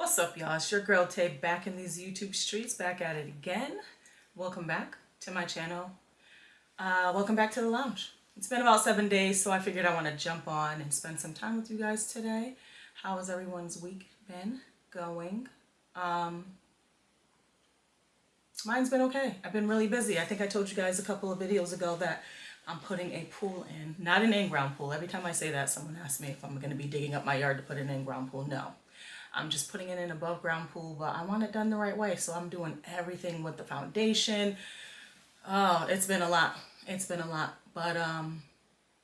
What's up, y'all? It's your girl Tay back in these YouTube streets, back at it again. Welcome back to my channel. Welcome back to the lounge. It's been about 7 days, so I figured I want to jump on and spend some time with you guys today. How has everyone's week been going? Mine's been okay. I've been really busy. I think I told you guys a couple of videos ago that I'm putting a pool in. Not an in-ground pool. Every time I say that, someone asks me if I'm going to be digging up my yard to put an in-ground pool. No. I'm just putting it in an above ground pool, but I want it done the right way. So I'm doing everything with the foundation. Oh, it's been a lot. It's been a lot. But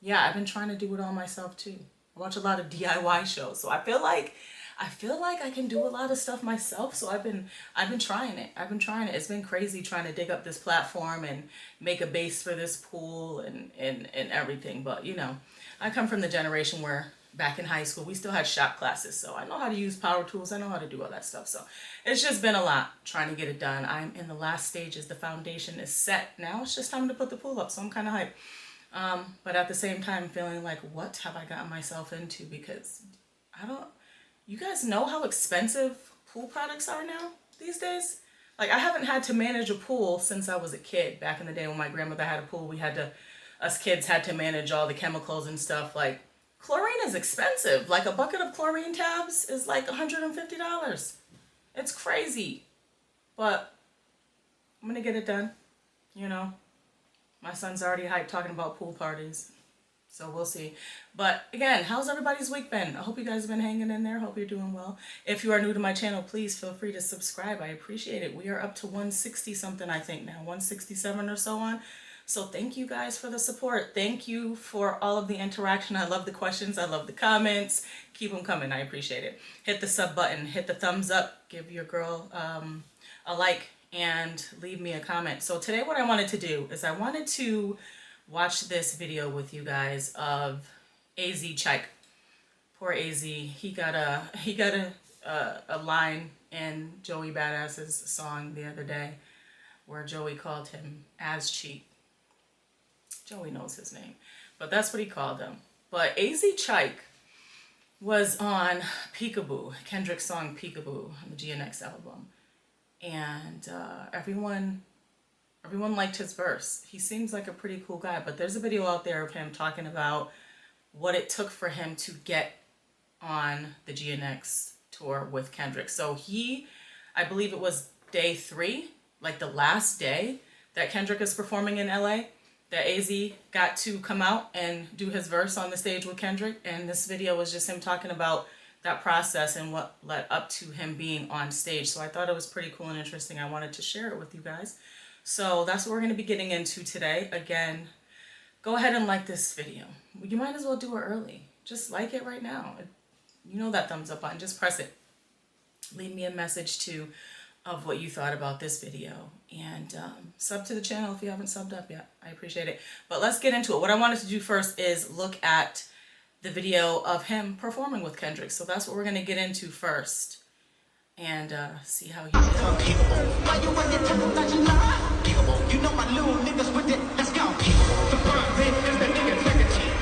yeah, I've been trying to do it all myself too. I watch a lot of DIY shows. So I feel like I can do a lot of stuff myself. So I've been trying it. It's been crazy trying to dig up this platform and make a base for this pool and everything. But you know, I come from the generation where back in high school, we still had shop classes. So I know how to use power tools. I know how to do all that stuff. So it's just been a lot trying to get it done. I'm in the last stages. The foundation is set. Now it's just time to put the pool up. So I'm kind of hyped. But at the same time, feeling like, what have I gotten myself into? Because you guys know how expensive pool products are now these days? Like, I haven't had to manage a pool since I was a kid. Back in the day when my grandmother had a pool, us kids had to manage all the chemicals and stuff. Like, chlorine is expensive. Like, a bucket of chlorine tabs is like $150. It's crazy. But I'm going to get it done. You know, my son's already hyped talking about pool parties. So we'll see. But again, how's everybody's week been? I hope you guys have been hanging in there. Hope you're doing well. If you are new to my channel, please feel free to subscribe. I appreciate it. We are up to 160 something, I think now. 167 or so on. So thank you guys for the support. Thank you for all of the interaction. I love the questions. I love the comments. Keep them coming. I appreciate it. Hit the sub button. Hit the thumbs up. Give your girl a like and leave me a comment. So today what I wanted to do is I wanted to watch this video with you guys of CHIKE. Poor AZ. He got a line in Joey Badass's song the other day where Joey called him as cheap. Joey knows his name, but that's what he called him. But CHIKE was on Peekaboo, Kendrick's song Peekaboo on the GNX album, and everyone liked his verse. He seems like a pretty cool guy, but there's a video out there of him talking about what it took for him to get on the GNX tour with Kendrick. So I believe it was day 3, like the last day that Kendrick is performing in LA, that AZ got to come out and do his verse on the stage with Kendrick. And this video was just him talking about that process and what led up to him being on stage. So I thought it was pretty cool and interesting. I wanted to share it with you guys. So that's what we're going to be getting into today. Again, go ahead and like this video. You might as well do it early. Just like it right now. You know that thumbs up button. Just press it. Leave me a message too of what you thought about this video. And sub to the channel if you haven't subbed up yet. I appreciate it. But let's get into it. What I wanted to do first is look at the video of him performing with Kendrick. So that's what we're going to get into first. And see how he did. You know my little niggas with it. Let's go. The front man is the nigga take a cheat.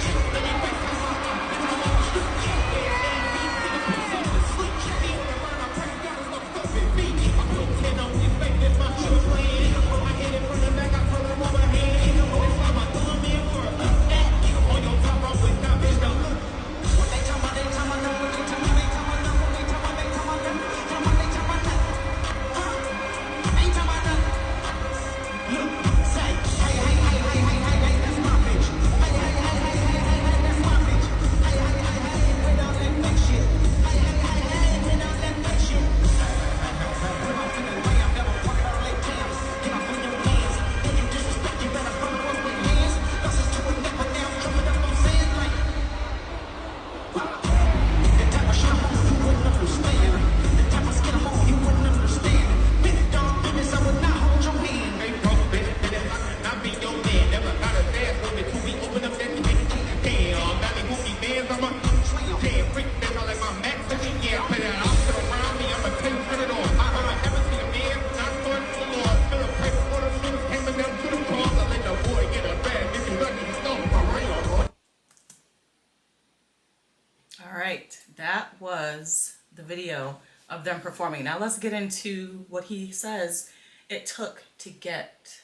That was the video of them performing. Now let's get into what he says it took to get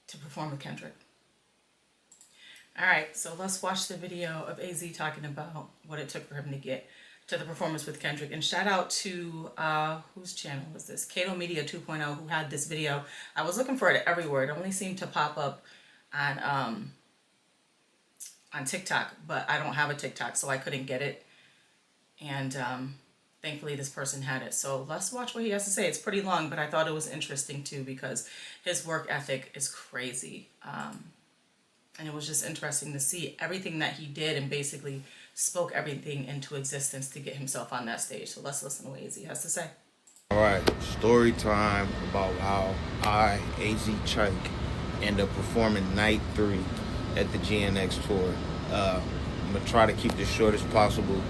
to perform with Kendrick. All right, so let's watch the video of AZ talking about what it took for him to get to the performance with Kendrick. And shout out to, whose channel was this? Kato Media 2.0, who had this video. I was looking for it everywhere. It only seemed to pop up on TikTok, but I don't have a TikTok, so I couldn't get it. And thankfully this person had it. So let's watch what he has to say. It's pretty long, but I thought it was interesting too because his work ethic is crazy. And it was just interesting to see everything that he did and basically spoke everything into existence to get himself on that stage. So let's listen to what AZ has to say. All right, story time about how I, AZ CHIKE, end up performing night 3 at the GNX tour. I'm going to try to keep this short as possible,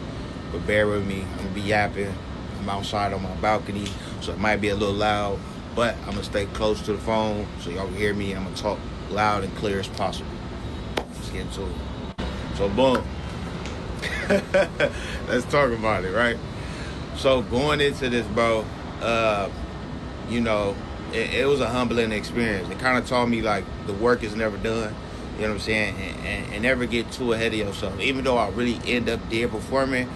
but bear with me. I'm going to be yapping. I'm outside on my balcony, so it might be a little loud, but I'm going to stay close to the phone so y'all can hear me. I'm going to talk loud and clear as possible. Let's get into it. So, boom. Let's talk about it, right? So, going into this, bro, you know, it was a humbling experience. It kind of taught me, like, the work is never done. You know what I'm saying? And never get too ahead of yourself. Even though I really end up there performing,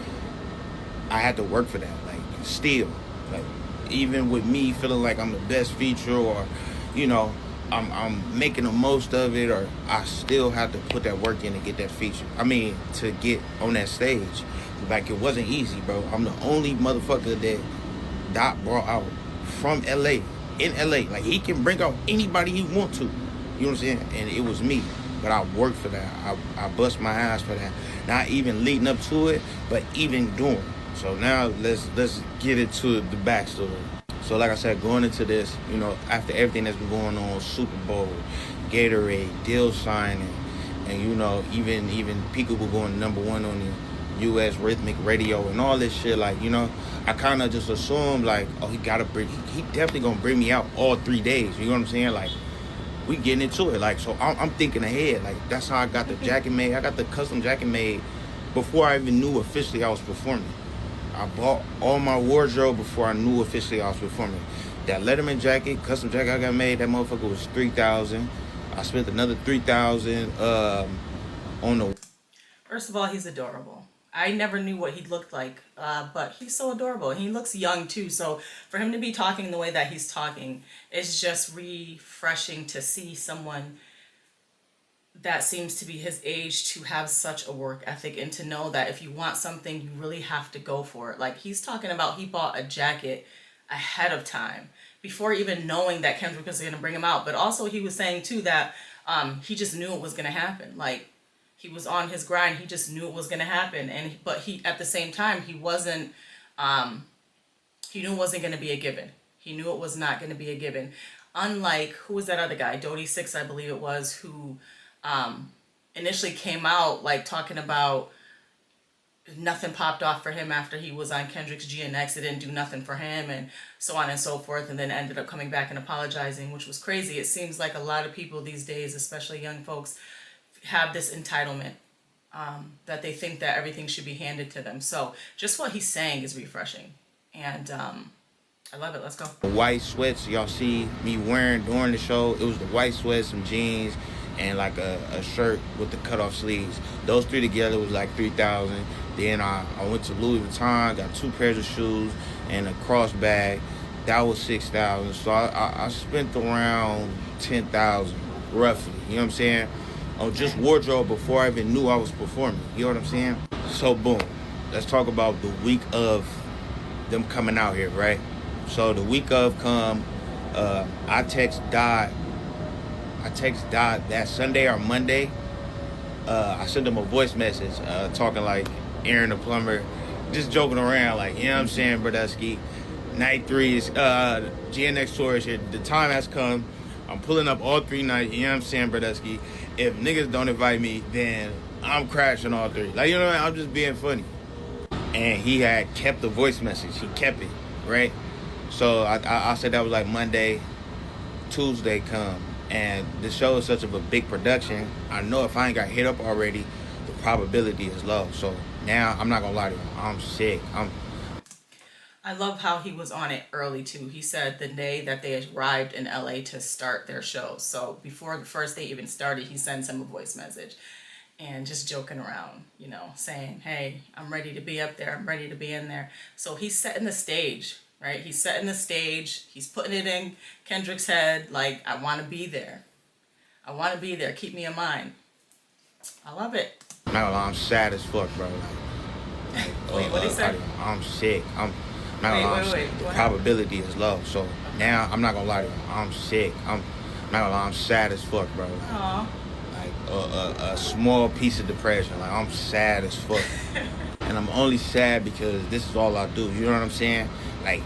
I had to work for that. Like, still. Like, even with me feeling like I'm the best feature or, you know, I'm making the most of it, or I still have to put that work in to get that feature. I mean, to get on that stage. Like, it wasn't easy, bro. I'm the only motherfucker that Doc brought out from LA, in LA. Like, he can bring out anybody he want to. You know what I'm saying? And it was me. But I worked for that. I bust my ass for that. Not even leading up to it, but even doing it. So now let's get into the backstory. So like I said, going into this, you know, after everything that's been going on, Super Bowl, Gatorade, deal signing, and you know, even Peekaboo going #1 on the U.S. rhythmic radio and all this shit, like, you know, I kind of just assumed like, oh, he definitely gonna bring me out all 3 days. You know what I'm saying? Like, we getting into it. Like, so I'm thinking ahead. Like, that's how I got the jacket made. I got the custom jacket made before I even knew officially I was performing. I bought all my wardrobe before I knew officially I was performing. That Letterman jacket, custom jacket I got made, that motherfucker was $3,000. I spent another $3,000 on the... First of all, he's adorable. I never knew what he looked like, but he's so adorable. He looks young too, so for him to be talking the way that he's talking, it's just refreshing to see someone that seems to be his age to have such a work ethic and to know that if you want something, you really have to go for it. Like, he's talking about he bought a jacket ahead of time before even knowing that Kendrick was going to bring him out. But also he was saying too that he just knew it was going to happen. Like, he was on his grind. He just knew it was going to happen. But he, at the same time, he wasn't, he knew it wasn't going to be a given. He knew it was not going to be a given. Unlike, who was that other guy? Dodie 6, I believe it was, who initially came out like talking about nothing popped off for him after he was on Kendrick's GNX. It didn't do nothing for him and so on and so forth, and then ended up coming back and apologizing, which was crazy. It seems like a lot of people these days, especially young folks, have this entitlement that they think that everything should be handed to them. So just what he's saying is refreshing, and I love it. Let's go. The white sweats y'all see me wearing during the show, it was the white sweats, some jeans, and like a shirt with the cutoff sleeves. Those 3 together was like $3,000. Then I went to Louis Vuitton, got 2 pairs of shoes and a cross bag. That was $6,000. So I spent around $10,000 roughly. You know what I'm saying? On just wardrobe before I even knew I was performing. You know what I'm saying? So boom, let's talk about the week of them coming out here, right? So the week of come, I text Dot that Sunday or Monday. I sent him a voice message talking like Aaron the plumber, just joking around, like, you know what I'm saying, Brodusky. Night 3 is GNX tour is here. The time has come. I'm pulling up all 3 nights, you know what I'm saying, Brodusky. If niggas don't invite me, then I'm crashing all 3. Like, you know what I mean? I'm just being funny. And he had kept the voice message. He kept it, right? So I said that was like Monday, Tuesday come. And the show is such of a big production. I know if I ain't got hit up already, the probability is low. So now, I'm not gonna lie to you, I'm sick. I love how he was on it early too. He said the day that they arrived in LA to start their show. So before the first day even started, he sends him a voice message and just joking around, you know, saying, "Hey, I'm ready to be up there. I'm ready to be in there." So he's setting the stage, right? He's setting the stage. He's putting it in Kendrick's head like, "I want to be there. I want to be there. Keep me in mind." I love it. No, I'm sad as fuck, bro. Wait, what did he say? I'm sick. I'm not Wait, gonna lie, wait, I'm wait. sick. The What probability is low. So now I'm not gonna lie to you. I'm sick. I'm not gonna lie, I'm sad as fuck, bro. Aw. Like a small piece of depression. Like I'm sad as fuck. And I'm only sad because this is all I do. You know what I'm saying? Like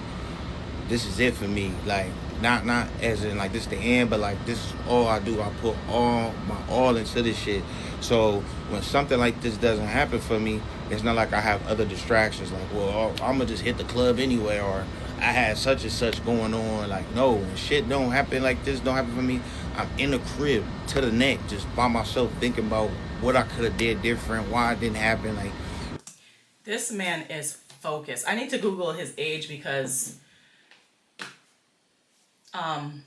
this is it for me. Like not as in like this the end, but like this is all I do. I put all my all into this shit. So when something like this doesn't happen for me, it's not like I have other distractions. Like, well, I'm gonna just hit the club anyway, or I had such and such going on. Like, no, when shit don't happen like this, don't happen for me, I'm in the crib to the neck, just by myself, thinking about what I could have did different, why it didn't happen. Like, This man is focused. I need to Google his age because um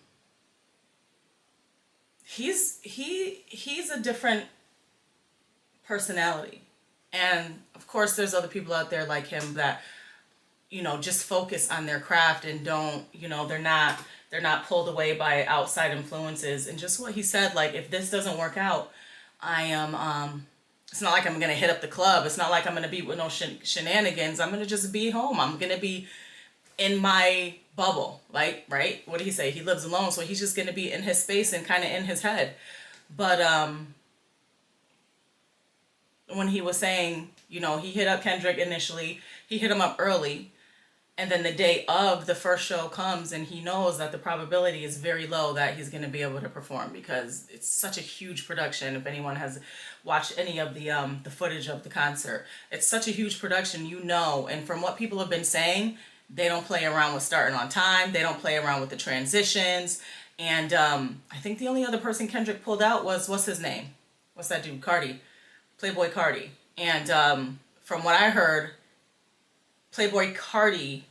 he's a different personality. And of course there's other people out there like him that, you know, just focus on their craft and don't, you know, they're not pulled away by outside influences. And just what he said, like, if this doesn't work out, I am it's not like I'm gonna hit up the club. It's not like I'm gonna be with no shenanigans. I'm gonna just be home. I'm gonna be in my bubble. Like, right, what did he say? He lives alone, so he's just gonna be in his space and kind of in his head. But when he was saying, you know, he hit up Kendrick initially, he hit him up early, and then the day of the first show comes and he knows that the probability is very low that he's going to be able to perform because it's such a huge production. If anyone has watched any of the footage of the concert, it's such a huge production, you know, and from what people have been saying, they don't play around with starting on time. They don't play around with the transitions. And I think the only other person Kendrick pulled out was, what's his name? What's that dude? Cardi. Playboy Cardi. And from what I heard, Playboy Cardi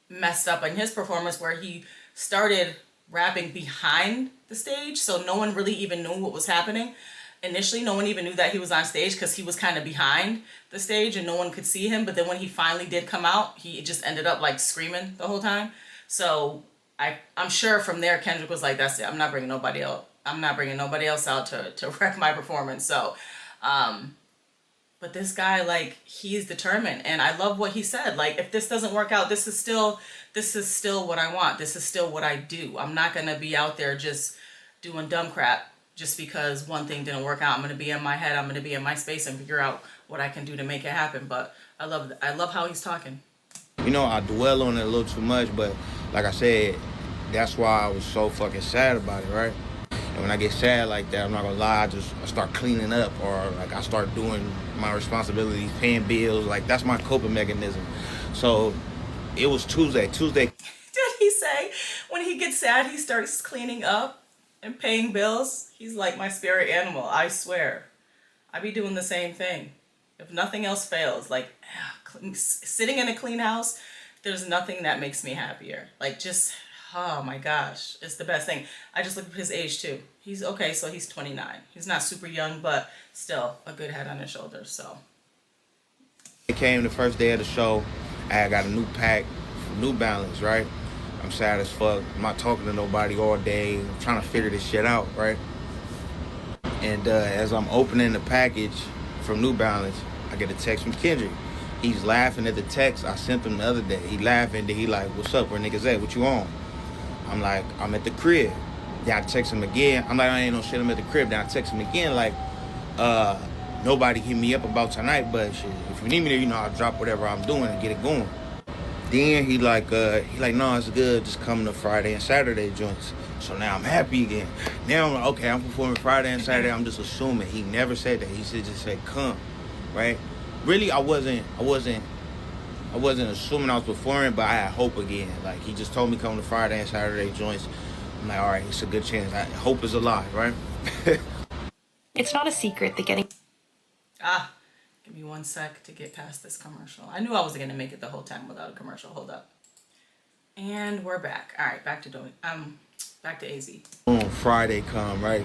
messed up in his performance where he started rapping behind the stage, so no one really even knew what was happening. Initially, no one even knew that he was on stage because he was kind of behind the stage and no one could see him. But then when he finally did come out, he just ended up like screaming the whole time. So I'm sure from there Kendrick was like, "That's it. I'm not bringing nobody else. I'm not bringing nobody else out to wreck my performance." So but this guy, like, he's determined, and I love what he said. Like, if this doesn't work out, this is still what I want. This is still what I do. I'm not gonna be out there just doing dumb crap just because one thing didn't work out. I'm gonna be in my head. I'm gonna be in my space and figure out what I can do to make it happen. But I love how he's talking. you know, I dwell on it a little too much, but like I said, that's why I was so fucking sad about it, right? And when I get sad like that, I'm not gonna lie, I start cleaning up, or like I start doing my responsibilities, paying bills. Like that's my coping mechanism. So it was Tuesday. Did he say when he gets sad, he starts cleaning up and paying bills? He's like my spirit animal. I swear. I be doing the same thing. If nothing else fails, like sitting in a clean house, there's nothing that makes me happier. Like just, oh my gosh, it's the best thing. I just looked at his age too. He's okay, so he's 29. He's not super young, but still a good head on his shoulders. So it came the first day of the show. I got a new pack from New Balance, right? I'm sad as fuck. I'm not talking to nobody all day. I'm trying to figure this shit out, right? And as I'm opening the package from New Balance, I get a text from Kendrick. He's laughing at the text I sent him the other day. He laughing, then he like, "What's up? Where niggas at? What you on?" I'm like, "I'm at the crib." Then I text him again. I'm like, "I ain't no shit, I'm at the crib." Then I text him again like, nobody hit me up about tonight, but shit, if you need me there, you know, I'll drop whatever I'm doing and get it going. Then he like, "No, it's good. Just come to Friday and Saturday joints." So now I'm happy again. Now I'm like, okay, I'm performing Friday and Saturday. I'm just assuming. He never said that. He should just say come, right? Really, I wasn't assuming I was performing, but I had hope again. Like he just told me come to Friday and Saturday joints. I'm like, all right, it's a good chance. Hope is alive, right? It's not a secret that getting... give me one sec to get past this commercial. I knew I wasn't gonna make it the whole time without a commercial. Hold up. And we're back. All right, back to AZ. Boom, Friday come, right?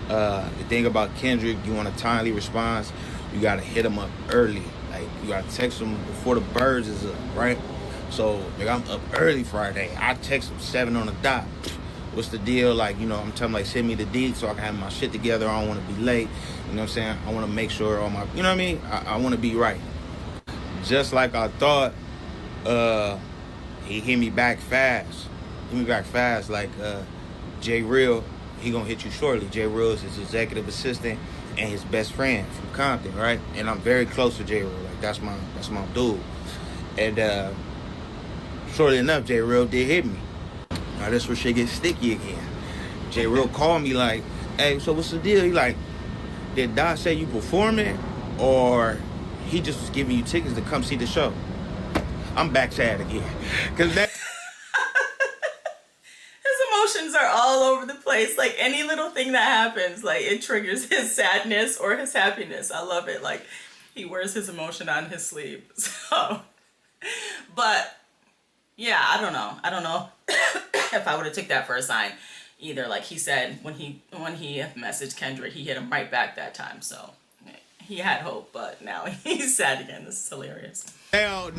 The thing about Kendrick, you want a timely response, you gotta hit him up early. Like, you gotta text him before the birds is up, right? So, like, I'm up early Friday. I text him 7 on the dot. What's the deal? Like, you know, I'm telling him, like, send me the deed so I can have my shit together. I don't want to be late. You know what I'm saying? I want to make sure all my, you know what I mean? I want to be right. Just like I thought, he hit me back fast. Like, Jay Real, he gonna hit you shortly. Jay Real is his executive assistant and his best friend from Compton, right? And I'm very close to Jay Real. Like, that's my dude. And shortly enough, Jay Real did hit me. Now this where shit gets sticky again. Jay Real called me like, hey, so what's the deal? He like, did Dot say you performing, or he just was giving you tickets to come see the show? I'm back sad again. Cause that His emotions are all over the place. Like, any little thing that happens, like, it triggers his sadness or his happiness. I love it. Like, he wears his emotion on his sleeve. So, but yeah, I don't know if I would have took that for a sign either. Like he said, when he messaged Kendrick, he hit him right back that time. So he had hope, but now he's sad again. This is hilarious. Now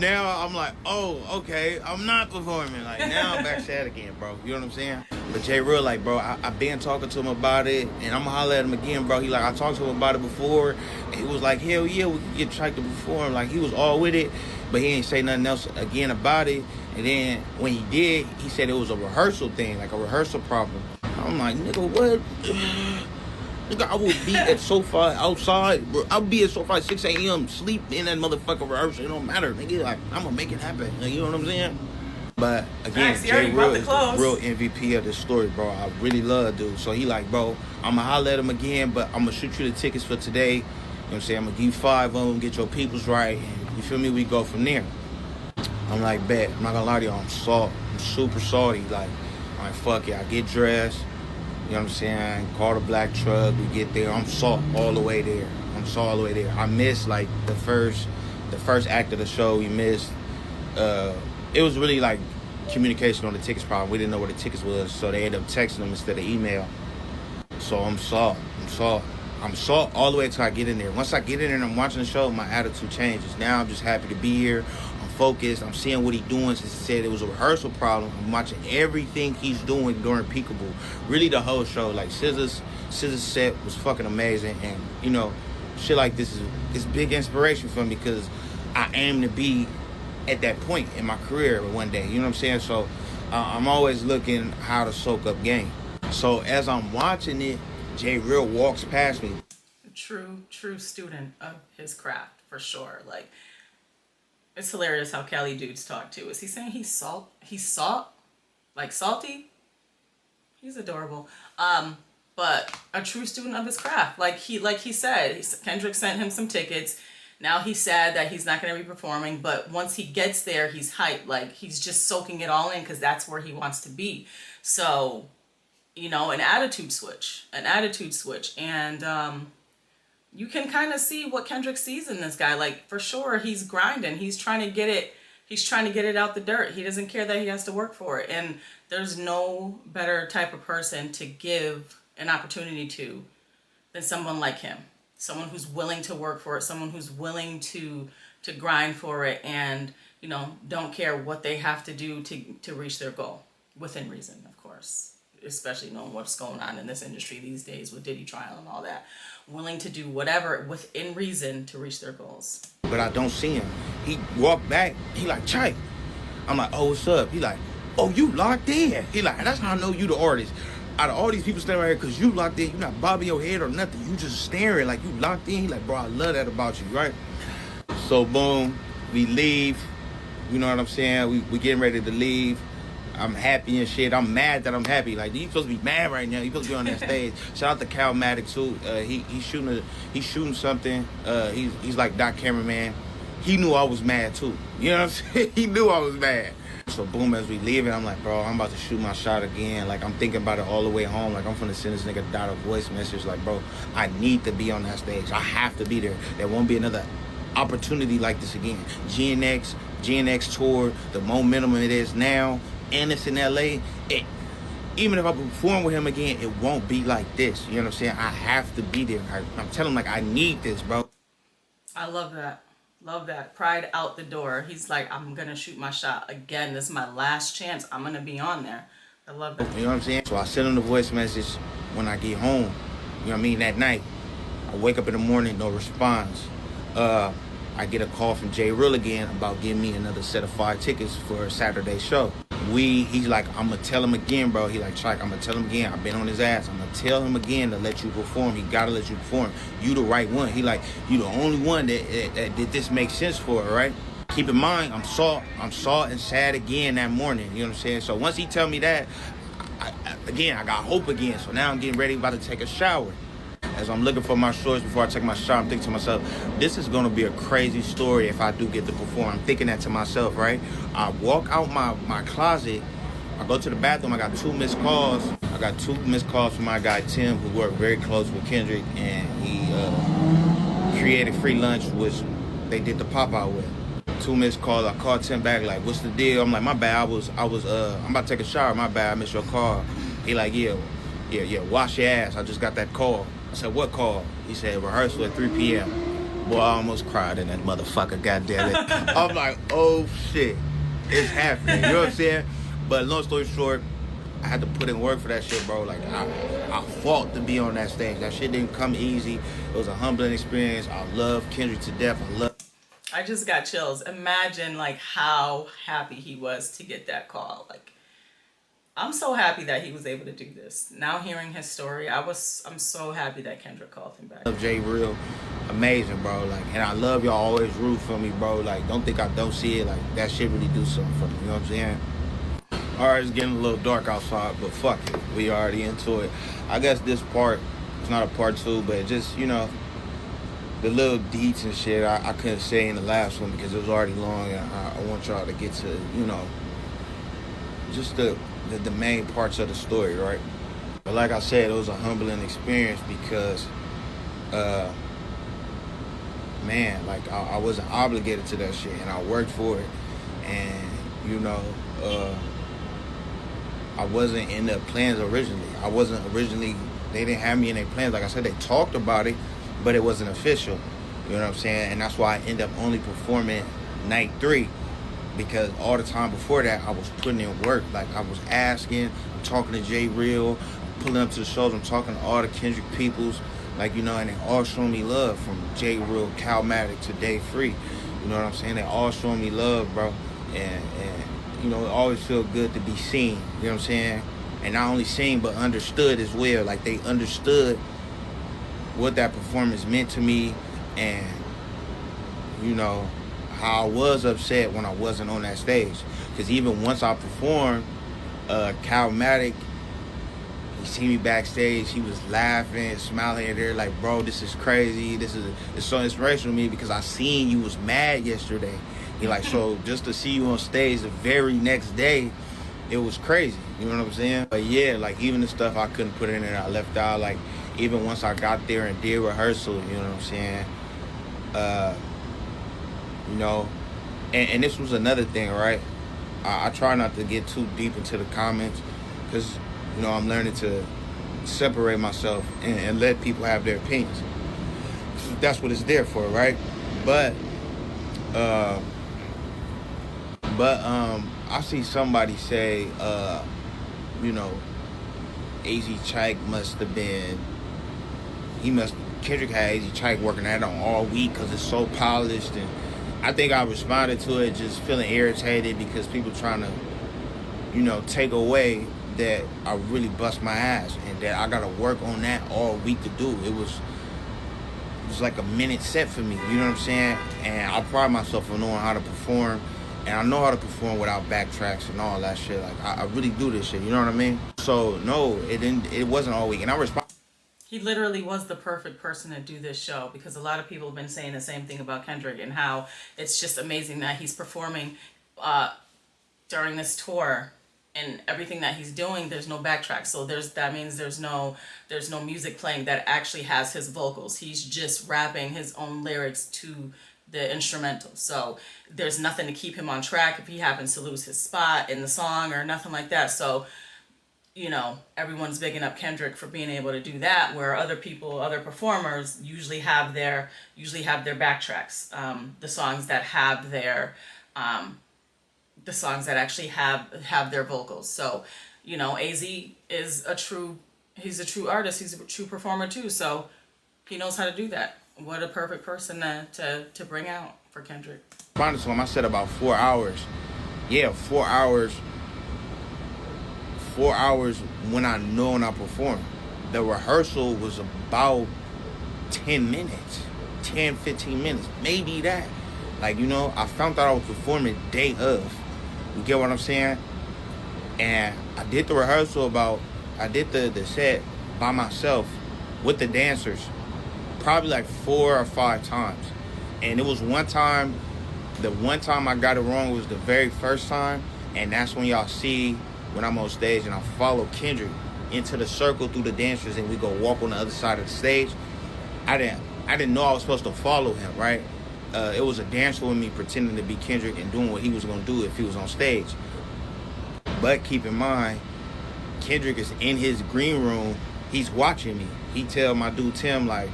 I'm like, oh, okay, I'm not performing. Like, now I'm back sad again, bro. You know what I'm saying? But Jay Real, like, bro, I've been talking to him about it, and I'm gonna holler at him again, bro. He like, I talked to him about it before, and he was like, hell yeah, we can get CHIKE to perform. Like, he was all with it, but he ain't say nothing else again about it. And then when he did, he said it was a rehearsal thing, like a rehearsal problem. I'm like, nigga, what? Nigga, I would be at SoFi outside, bro. I would be at SoFi at 6 a.m. sleep in that motherfucking rehearsal. It don't matter, nigga. Like, I'm gonna make it happen. Like, you know what I'm saying? But again, Jay Real is the real MVP of this story, bro. I really love dude. So he like, bro, I'm gonna holler at him again, but I'm gonna shoot you the tickets for today. You know what I'm saying? I'm gonna give you 5 of them, get your peoples right, and you feel me? We go from there. I'm like, bet. I'm not gonna lie to y'all. I'm super salty. Like, I'm like, fuck it. I get dressed. You know what I'm saying? Call the black truck. We get there. I'm salt all the way there. I missed like the first act of the show. We missed. It was really like communication on the tickets problem. We didn't know where the tickets was, so they ended up texting them instead of email. So I'm salt all the way until I get in there. Once I get in there and I'm watching the show, my attitude changes. Now I'm just happy to be here. I'm focused. I'm seeing what he's doing. Since he said it was a rehearsal problem, I'm watching everything he's doing during Peekaboo. Really the whole show. Like SZA's set was fucking amazing. And, you know, shit like this is big inspiration for me because I aim to be at that point in my career one day. You know what I'm saying? So I'm always looking how to soak up game. So as I'm watching it, Jay Real walks past me. True student of his craft, for sure. Like, it's hilarious how Cali dudes talk too. Is he saying he's salt? Like salty? He's adorable. But a true student of his craft. Like he said, Kendrick sent him some tickets. Now he's sad that he's not going to be performing, but once he gets there, he's hyped. Like, he's just soaking it all in because that's where he wants to be. So, you know, an attitude switch. And you can kind of see what Kendrick sees in this guy. Like, for sure, he's grinding. He's trying to get it out the dirt. He doesn't care that he has to work for it. And there's no better type of person to give an opportunity to than someone like him. Someone who's willing to work for it, someone who's willing to grind for it, and, you know, don't care what they have to do to reach their goal. Within reason, of course. Especially knowing what's going on in this industry these days with Diddy trial and all that. Willing to do whatever within reason to reach their goals. But I don't see him. He walked back. He like, CHIKE. I'm like, oh, what's up? He like, oh, you locked in. He like, that's how I know you the artist. Out of all these people standing right here, because you locked in, you not bobbing your head or nothing. You just staring like you locked in. He like, bro, I love that about you, right? So, boom, we leave. You know what I'm saying? We getting ready to leave. I'm happy and shit. I'm mad that I'm happy. Like, you supposed to be mad right now. You supposed to be on that stage. Shout out to Calmatic too. He's shooting something. He's like Doc cameraman. He knew I was mad too. You know what I'm saying? He knew I was mad. So boom, as we leaving, I'm like, bro, I'm about to shoot my shot again. Like, I'm thinking about it all the way home. Like, I'm finna send this nigga Dot a voice message. Like, bro, I need to be on that stage. I have to be there. There won't be another opportunity like this again. GNX tour, the momentum it is now, and it's in LA, even if I perform with him again, it won't be like this. You know what I'm saying? I have to be there. I'm telling him, like, I need this, bro. I love that. Love that. Pride out the door. He's like, I'm going to shoot my shot again. This is my last chance. I'm going to be on there. I love that. You know what I'm saying? So I send him the voice message when I get home. You know what I mean? That night. I wake up in the morning, no response. I get a call from J Real again about giving me another set of 5 tickets for a Saturday show. He's like, I'm going to tell him again, bro. He like, Chike, I'm going to tell him again. I've been on his ass. I'm going to tell him again to let you perform. He got to let you perform. You the right one. He like, you the only one that did this make sense for, right? Keep in mind, I'm salt and sad again that morning. You know what I'm saying? So once he tell me that, I got hope again. So now I'm getting ready, about to take a shower. As I'm looking for my shorts before I take my shower, I'm thinking to myself, this is going to be a crazy story if I do get to perform. I'm thinking that to myself, right? I walk out my closet. I go to the bathroom. I got 2 missed calls. I got 2 missed calls from my guy, Tim, who worked very close with Kendrick. And he created Free Lunch, which they did the pop-out with. 2 missed calls. I called Tim back, like, what's the deal? I'm like, my bad. I'm about to take a shower. My bad. I missed your call. He like, yeah, wash your ass. I just got that call. I said, what call? He said, rehearsal at 3 p.m. Boy, I almost cried in that motherfucker, goddamn it. I'm like, oh shit, it's happening. You know what I'm saying? But long story short, I had to put in work for that shit, bro. Like, I fought to be on that stage. That shit didn't come easy. It was a humbling experience. I love Kendrick to death. I just got chills. Imagine like how happy he was to get that call. Like, I'm so happy that he was able to do this. Now hearing his story, I'm so happy that Kendrick called him back. Love J Real, amazing, bro. Like, and I love y'all always root for me, bro. Like, don't think I don't see it. Like, that shit really do something for me. You know what I'm saying? All right, it's getting a little dark outside, but fuck it, we already into it. I guess this part, it's not a part 2, but just, you know, the little deets and shit I couldn't say in the last one because it was already long, and I want y'all to get to, you know, just the main parts of the story, right? But like I said, it was a humbling experience because, man, like I wasn't obligated to that shit, and I worked for it, and you know, I wasn't in the plans originally. They didn't have me in their plans. Like I said, they talked about it, but it wasn't official. You know what I'm saying? And that's why I ended up only performing night 3. Because all the time before that, I was putting in work. Like, I was asking, I'm talking to J Real, I'm pulling up to the shows, I'm talking to all the Kendrick peoples, like, you know, and they all showing me love, from J Real, Calmatic to Day Free. You know what I'm saying? They all showing me love, bro. And you know, it always feel good to be seen. You know what I'm saying? And not only seen, but understood as well. Like, they understood what that performance meant to me, and, you know, how I was upset when I wasn't on that stage. Because even once I performed, Calmatic, he seen me backstage, he was laughing, smiling at her like, bro, this is crazy. It's so inspirational to me because I seen you was mad yesterday. He like, so just to see you on stage the very next day, it was crazy. You know what I'm saying? But yeah, like, even the stuff I couldn't put in there, I left out. Like, even once I got there and did rehearsal, you know what I'm saying? You know, and this was another thing, right? I try not to get too deep into the comments because, you know, I'm learning to separate myself and let people have their opinions. That's what it's there for, right? But I see somebody say, you know, AZ CHIKE Kendrick had AZ CHIKE working at it on all week because it's so polished, and I think I responded to it just feeling irritated because people trying to, you know, take away that I really bust my ass and that I gotta work on that all week to do. It was like a minute set for me, you know what I'm saying? And I pride myself on knowing how to perform, and I know how to perform without backtracks and all that shit. Like, I really do this shit, you know what I mean? So no, it wasn't all week, and I respond. He literally was the perfect person to do this show, because a lot of people have been saying the same thing about Kendrick and how it's just amazing that he's performing during this tour, and everything that he's doing, there's no backtrack. So that means there's no music playing that actually has his vocals. He's just rapping his own lyrics to the instrumental. So there's nothing to keep him on track if he happens to lose his spot in the song or nothing like that. So, you know, everyone's bigging up Kendrick for being able to do that, where other people, other performers usually have their backtracks, the songs that have their the songs that actually have their vocals. So, you know, AZ is he's a true artist, he's a true performer too, so he knows how to do that. What a perfect person to bring out for Kendrick. Honest one, I said about 4 hours. Yeah, 4 hours. 4 hours when I know when I perform. The rehearsal was about 10 minutes, 10, 15 minutes, maybe that. Like, you know, I found out I was performing day of. You get what I'm saying? And I did the rehearsal I did the set by myself with the dancers probably like 4 or 5 times. And it was one time I got it wrong was the very first time. And that's when y'all see when I'm on stage and I follow Kendrick into the circle through the dancers and we go walk on the other side of the stage. I didn't know I was supposed to follow him, right? It was a dancer with me pretending to be Kendrick and doing what he was gonna do if he was on stage. But keep in mind, Kendrick is in his green room. He's watching me. He tell my dude Tim like,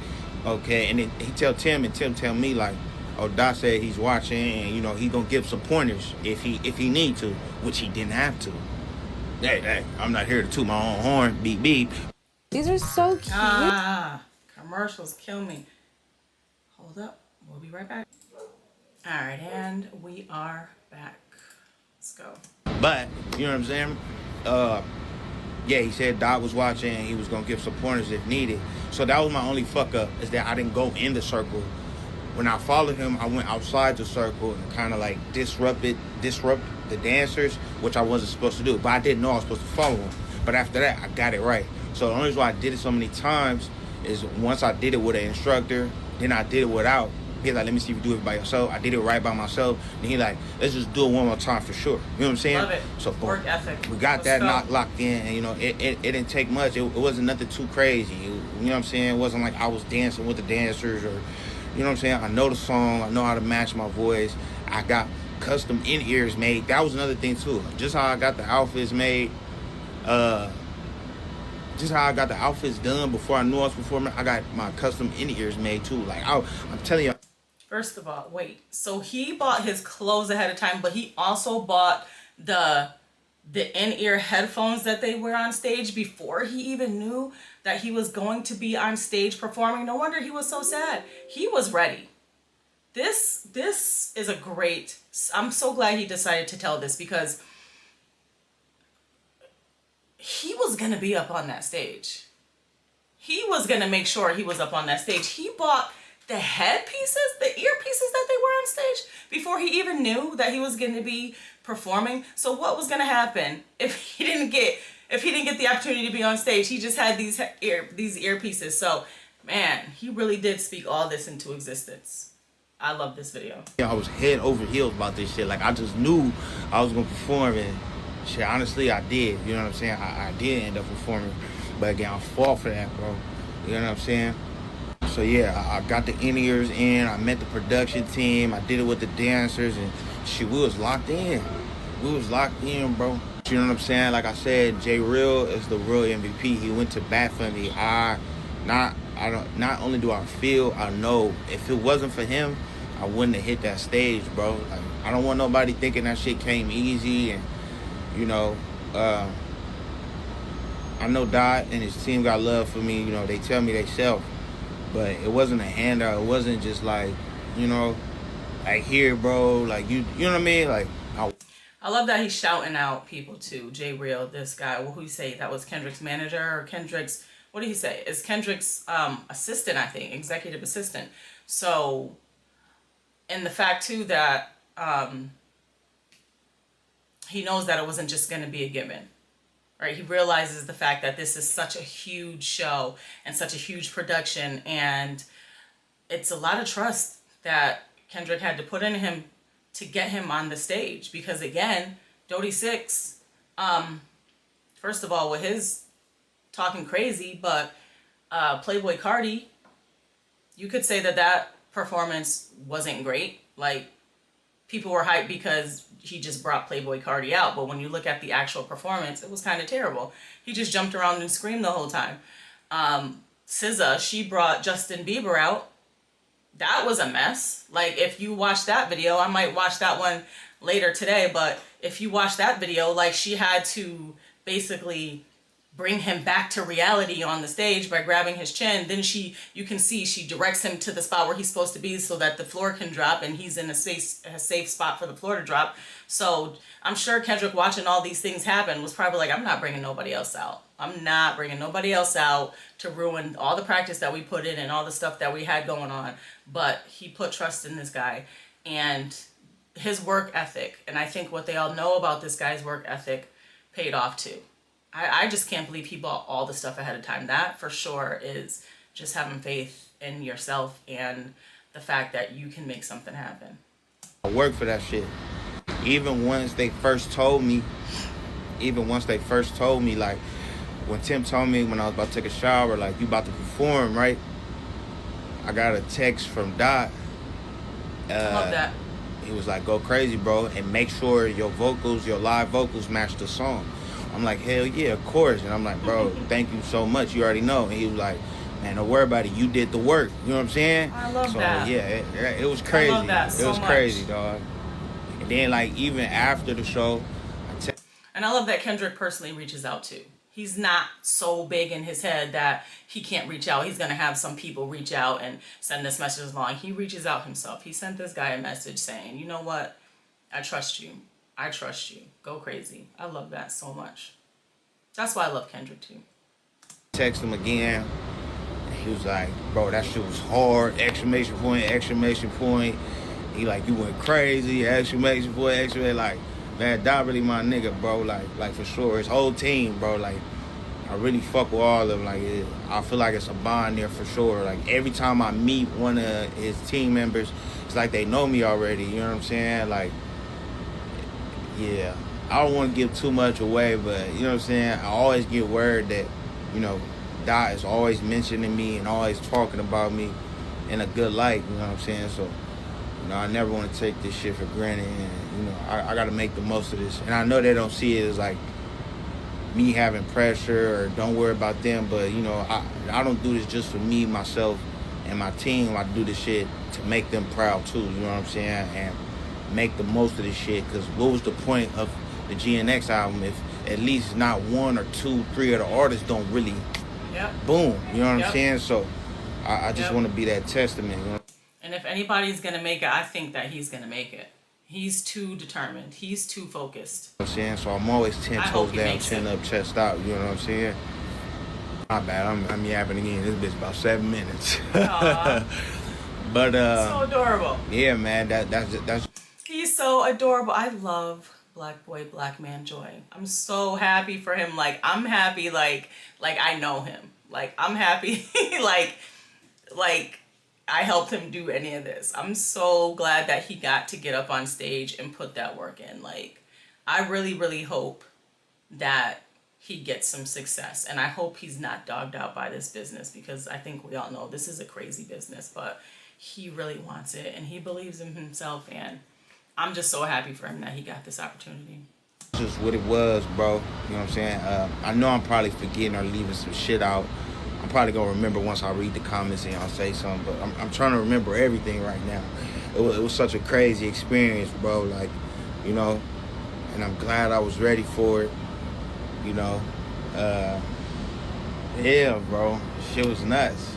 okay, and then he tell Tim and Tim tell me like, oh, Doc said he's watching and you know he gonna give some pointers if he need to, which he didn't have to. Hey, I'm not here to toot my own horn. Beep beep. These are so cute. Commercials kill me. Hold up, we'll be right back. All right, and we are back. Let's go. But you know what I'm saying? Yeah, he said Doc was watching and he was gonna give some pointers if needed. So that was my only fuck up, is that I didn't go in the circle. When I followed him, I went outside the circle and kind of like disrupt the dancers, which I wasn't supposed to do. But I didn't know I was supposed to follow him. But after that, I got it right. So the only reason why I did it so many times is once I did it with an instructor, then I did it without. He's like, let me see if you do it by yourself. I did it right by myself. And he like, let's just do it one more time for sure. You know what I'm saying? Love it. So work ethic. We got that locked in, and you know, it didn't take much. It wasn't nothing too crazy. You know what I'm saying? It wasn't like I was dancing with the dancers or, you know what I'm saying? I know the song. I know how to match my voice. I got custom in-ears made. That was another thing too. Just how I got the outfits made. Just how I got the outfits done before I knew I was performing. I got my custom in-ears made too. Like I'm telling you. First of all, wait. So he bought his clothes ahead of time, but he also bought the in-ear headphones that they wear on stage before he even knew that he was going to be on stage performing. No wonder he was so sad. He was ready. This is a great. I'm so glad he decided to tell this because he was gonna be up on that stage. He was gonna make sure he was up on that stage. He bought the headpieces, the earpieces that they were on stage before he even knew that he was going to be performing. So what was going to happen if he didn't get the opportunity to be on stage? He just had these earpieces. So, man, he really did speak all this into existence. I love this video. I was head over heels about this shit. Like I just knew I was gonna perform, and shit. Honestly, I did. You know what I'm saying? I did end up performing, but again, I fought for that, bro. You know what I'm saying? So yeah, I got the in-ears in, I met the production team, I did it with the dancers, and shit, we was locked in. We was locked in, bro. You know what I'm saying? Like I said, J Real is the real MVP. He went to bat for me. Not only do I feel, I know if it wasn't for him, I wouldn't have hit that stage, bro. Like, I don't want nobody thinking that shit came easy, and you know, I know Dot and his team got love for me. You know, they tell me they self. But it wasn't a handout. It wasn't just like, you know, like here, bro. Like you know what I mean? Like I love that he's shouting out people too. J Real, this guy. What who he say? That was Kendrick's manager or Kendrick's. What did he say? It's Kendrick's assistant, I think, executive assistant. So, and the fact too that he knows that it wasn't just going to be a given. Right, he realizes the fact that this is such a huge show and such a huge production, and it's a lot of trust that Kendrick had to put in him to get him on the stage. Because again, Dodie Six, first of all, with his talking crazy, but Playboy Cardi, you could say that performance wasn't great. Like, people were hyped because he just brought Playboy Cardi out, but when you look at the actual performance, it was kind of terrible. He just jumped around and screamed the whole time. SZA, she brought Justin Bieber out. That was a mess. Like, if you watch that video, I might watch that one later today, but if you watch that video, like, she had to basically bring him back to reality on the stage by grabbing his chin. Then you can see she directs him to the spot where he's supposed to be so that the floor can drop, and he's in a safe spot for the floor to drop. So I'm sure Kendrick, watching all these things happen, was probably like, I'm not bringing nobody else out. I'm not bringing nobody else out to ruin all the practice that we put in and all the stuff that we had going on. But he put trust in this guy and his work ethic. And I think what they all know about this guy's work ethic paid off too. I just can't believe he bought all the stuff ahead of time. That for sure is just having faith in yourself and the fact that you can make something happen. I work for that shit. Even once they first told me, like, when Tim told me when I was about to take a shower, like, you about to perform, right? I got a text from Dot. I love that. He was like, go crazy, bro, and make sure your live vocals match the song. I'm like, hell yeah, of course. And I'm like, bro, thank you so much. You already know. And he was like, man, don't worry about it. You did the work. You know what I'm saying? I love that. So, yeah, it was crazy. I love that so much. It was crazy, dog. And then, like, even after the show, and I love that Kendrick personally reaches out too. He's not so big in his head that he can't reach out. He's going to have some people reach out and send this message along. He reaches out himself. He sent this guy a message saying, you know what? I trust you. I trust you. Go crazy. I love that so much. That's why I love Kendrick too. Text him again. He was like, bro, that shit was hard. Exclamation point, exclamation point. He like, you went crazy. Exclamation point, exclamation. Like, man, Dot really my nigga, bro. Like for sure. His whole team, bro. Like, I really fuck with all of them. Like, I feel like it's a bond there for sure. Like, every time I meet one of his team members, it's like they know me already. You know what I'm saying? Like, yeah. I don't want to give too much away, but, you know what I'm saying? I always get word that, you know, Dot is always mentioning me and always talking about me in a good light. You know what I'm saying? So, you know, I never want to take this shit for granted. And, you know, I got to make the most of this. And I know they don't see it as, like, me having pressure or don't worry about them. But, you know, I don't do this just for me, myself, and my team. I do this shit to make them proud, too. You know what I'm saying? And make the most of this shit. Because what was the point of the GNX album if at least not one or two, three of the artists don't really boom? You know what I'm saying? So I just want to be that testament. You know? And if anybody's going to make it, I think that he's going to make it. He's too determined. He's too focused. You know what I'm saying? So I'm always 10 toes down, chin up, chest out. You know what I'm saying? My bad. I'm yapping again. This bitch about 7 minutes. But so adorable. Yeah, man. That's. He's so adorable. I love Black Boy, Black Man Joy. I'm so happy for him. Like, I'm happy. Like I know him. Like, I'm happy. like I helped him do any of this. I'm so glad that he got to get up on stage and put that work in. Like, I really, really hope that he gets some success. And I hope he's not dogged out by this business, because I think we all know this is a crazy business, but he really wants it and he believes in himself. And I'm just so happy for him that he got this opportunity. Just what it was, bro. You know what I'm saying? I know I'm probably forgetting or leaving some shit out. I'm probably gonna remember once I read the comments and y'all say something, but I'm trying to remember everything right now. It was such a crazy experience, bro. Like, you know, and I'm glad I was ready for it. You know, yeah, bro. Shit was nuts.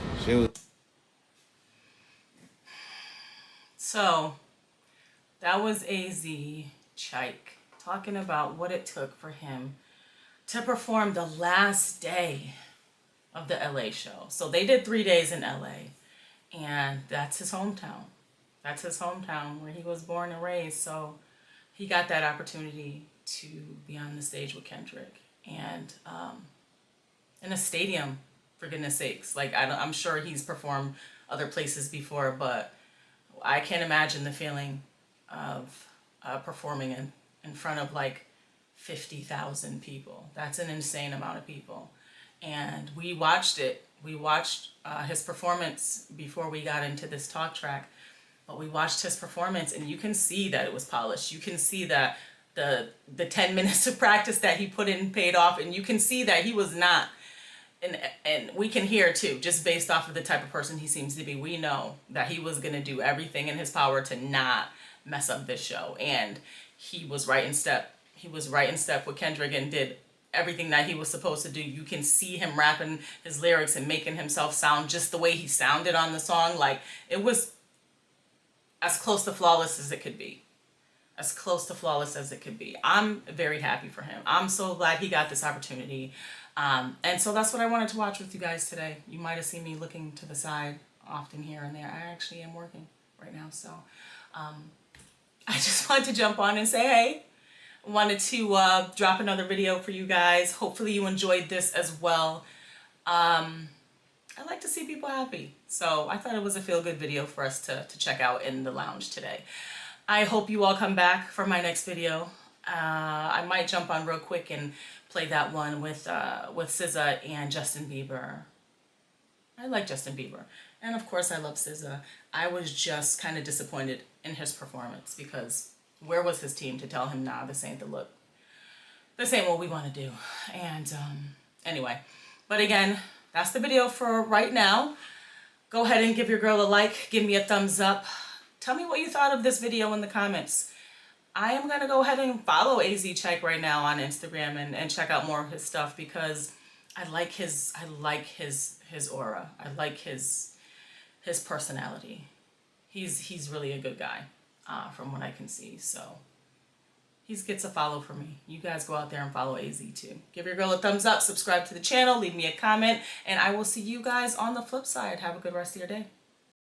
So that was AZ CHIKE talking about what it took for him to perform the last day of the LA show. So they did 3 days in LA, and that's his hometown. That's his hometown where he was born and raised. So he got that opportunity to be on the stage with Kendrick and in a stadium, for goodness sakes. Like, I'm sure he's performed other places before, but I can't imagine the feeling of performing in front of like 50,000 people. That's an insane amount of people. and we watched it. We watched his performance before we got into this talk track. But we watched his performance, and you can see that it was polished. You can see that the 10 minutes of practice that he put in paid off, and you can see that he was not. And we can hear too, just based off of the type of person he seems to be, we know that he was going to do everything in his power to not mess up this show. And he was right in step. He was right in step with Kendrick and did everything that he was supposed to do. You can see him rapping his lyrics and making himself sound just the way he sounded on the song. Like, it was as close to flawless as it could be. As close to flawless as it could be. I'm very happy for him. I'm so glad he got this opportunity. And so that's what I wanted to watch with you guys today. You might have seen me looking to the side often here and there. I actually am working right now. So I just wanted to jump on and say, hey, wanted to drop another video for you guys. Hopefully you enjoyed this as well. I like to see people happy. So I thought it was a feel-good video for us to check out in the lounge today. I hope you all come back for my next video. I might jump on real quick and play that one with SZA and Justin Bieber. I like Justin Bieber. And of course I love SZA. I was just kind of disappointed in his performance because where was his team to tell him, nah, this ain't the look. This ain't what we want to do. And anyway, but again, that's the video for right now. Go ahead and give your girl a like. Give me a thumbs up. Tell me what you thought of this video in the comments. I am going to go ahead and follow AZ CHIKE right now on Instagram and check out more of his stuff because I like his aura. I like his personality. He's really a good guy from what I can see. So he gets a follow for me. You guys go out there and follow AZ too. Give your girl a thumbs up, subscribe to the channel, leave me a comment, and I will see you guys on the flip side. Have a good rest of your day.